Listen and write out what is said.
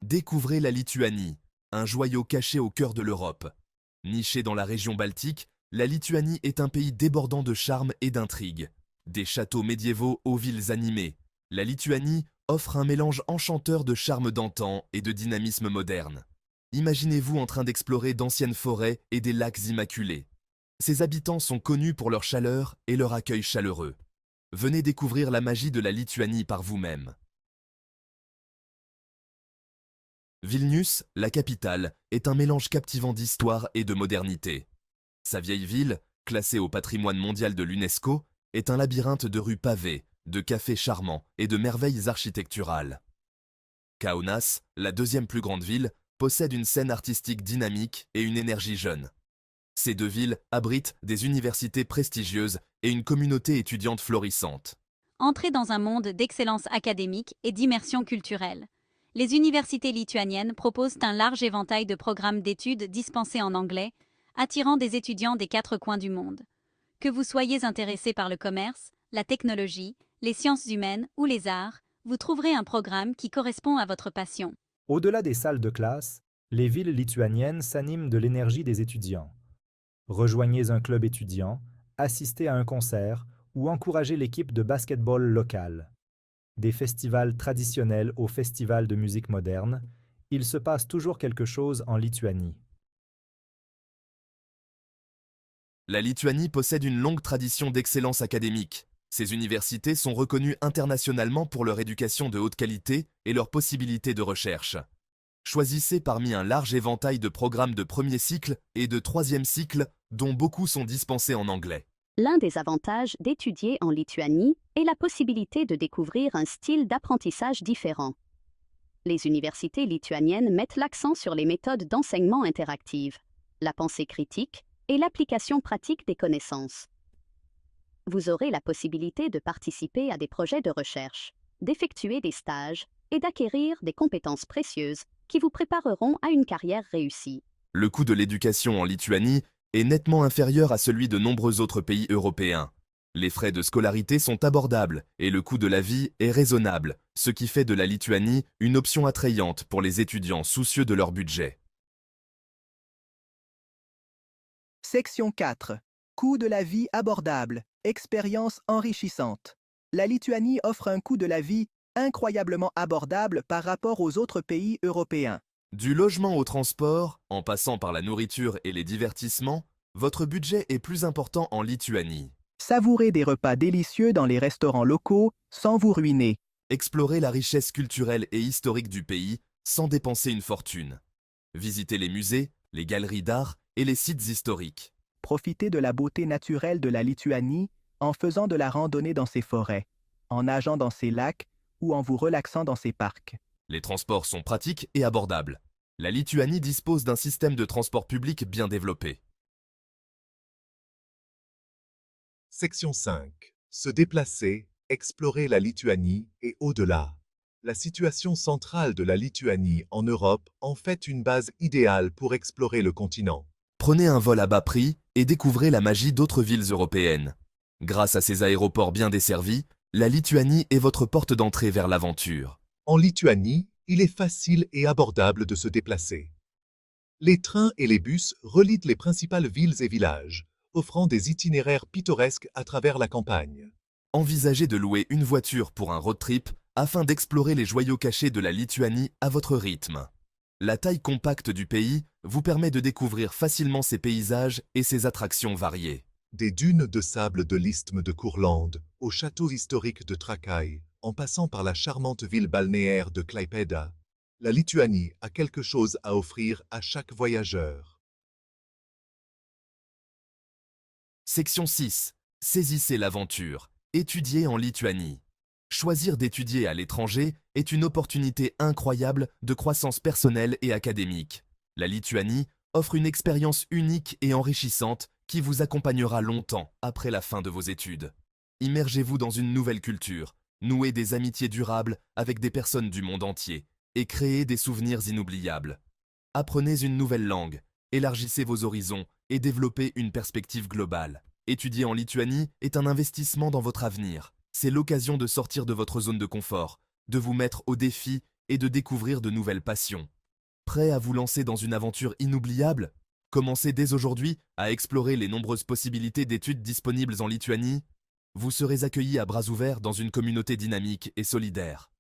Découvrez la Lituanie, un joyau caché au cœur de l'Europe. Nichée dans la région baltique, la Lituanie est un pays débordant de charme et d'intrigue. Des châteaux médiévaux aux villes animées, la Lituanie offre un mélange enchanteur de charme d'antan et de dynamisme moderne. Imaginez-vous en train d'explorer d'anciennes forêts et des lacs immaculés. Ses habitants sont connus pour leur chaleur et leur accueil chaleureux. Venez découvrir la magie de la Lituanie par vous-même. Vilnius, la capitale, est un mélange captivant d'histoire et de modernité. Sa vieille ville, classée au patrimoine mondial de l'UNESCO, est un labyrinthe de rues pavées, de cafés charmants et de merveilles architecturales. Kaunas, la deuxième plus grande ville, possède une scène artistique dynamique et une énergie jeune. Ces deux villes abritent des universités prestigieuses et une communauté étudiante florissante. Entrez dans un monde d'excellence académique et d'immersion culturelle. Les universités lituaniennes proposent un large éventail de programmes d'études dispensés en anglais, attirant des étudiants des quatre coins du monde. Que vous soyez intéressé par le commerce, la technologie, les sciences humaines ou les arts, vous trouverez un programme qui correspond à votre passion. Au-delà des salles de classe, les villes lituaniennes s'animent de l'énergie des étudiants. Rejoignez un club étudiant, assistez à un concert ou encouragez l'équipe de basket-ball locale. Des festivals traditionnels aux festivals de musique moderne, il se passe toujours quelque chose en Lituanie. La Lituanie possède une longue tradition d'excellence académique. Ses universités sont reconnues internationalement pour leur éducation de haute qualité et leurs possibilités de recherche. Choisissez parmi un large éventail de programmes de premier cycle et de troisième cycle, dont beaucoup sont dispensés en anglais. L'un des avantages d'étudier en Lituanie est la possibilité de découvrir un style d'apprentissage différent. Les universités lituaniennes mettent l'accent sur les méthodes d'enseignement interactives, la pensée critique et l'application pratique des connaissances. Vous aurez la possibilité de participer à des projets de recherche, d'effectuer des stages et d'acquérir des compétences précieuses qui vous prépareront à une carrière réussie. Le coût de l'éducation en Lituanie est nettement inférieur à celui de nombreux autres pays européens. Les frais de scolarité sont abordables et le coût de la vie est raisonnable, ce qui fait de la Lituanie une option attrayante pour les étudiants soucieux de leur budget. Section 4. Coût de la vie abordable. Expérience enrichissante. La Lituanie offre un coût de la vie incroyablement abordable par rapport aux autres pays européens. Du logement au transport, en passant par la nourriture et les divertissements, votre budget est plus important en Lituanie. Savourez des repas délicieux dans les restaurants locaux sans vous ruiner. Explorez la richesse culturelle et historique du pays sans dépenser une fortune. Visitez les musées, les galeries d'art et les sites historiques. Profitez de la beauté naturelle de la Lituanie en faisant de la randonnée dans ses forêts, en nageant dans ses lacs ou en vous relaxant dans ses parcs. Les transports sont pratiques et abordables. La Lituanie dispose d'un système de transport public bien développé. Section 5. Se déplacer, explorer la Lituanie et au-delà. La situation centrale de la Lituanie en Europe en fait une base idéale pour explorer le continent. Prenez un vol à bas prix et découvrez la magie d'autres villes européennes. Grâce à ses aéroports bien desservis, la Lituanie est votre porte d'entrée vers l'aventure. En Lituanie, il est facile et abordable de se déplacer. Les trains et les bus relient les principales villes et villages, offrant des itinéraires pittoresques à travers la campagne. Envisagez de louer une voiture pour un road trip afin d'explorer les joyaux cachés de la Lituanie à votre rythme. La taille compacte du pays vous permet de découvrir facilement ses paysages et ses attractions variées. Des dunes de sable de l'isthme de Courlande au château historique de Trakai, en passant par la charmante ville balnéaire de Klaipėda, la Lituanie a quelque chose à offrir à chaque voyageur. Section 6. Saisissez l'aventure. Étudiez en Lituanie. Choisir d'étudier à l'étranger est une opportunité incroyable de croissance personnelle et académique. La Lituanie offre une expérience unique et enrichissante qui vous accompagnera longtemps après la fin de vos études. Immergez-vous dans une nouvelle culture, nouez des amitiés durables avec des personnes du monde entier et créez des souvenirs inoubliables. Apprenez une nouvelle langue, élargissez vos horizons et développez une perspective globale. Étudier en Lituanie est un investissement dans votre avenir. C'est l'occasion de sortir de votre zone de confort, de vous mettre au défi et de découvrir de nouvelles passions. Prêt à vous lancer dans une aventure inoubliable? Commencez dès aujourd'hui à explorer les nombreuses possibilités d'études disponibles en Lituanie. Vous serez accueillis à bras ouverts dans une communauté dynamique et solidaire.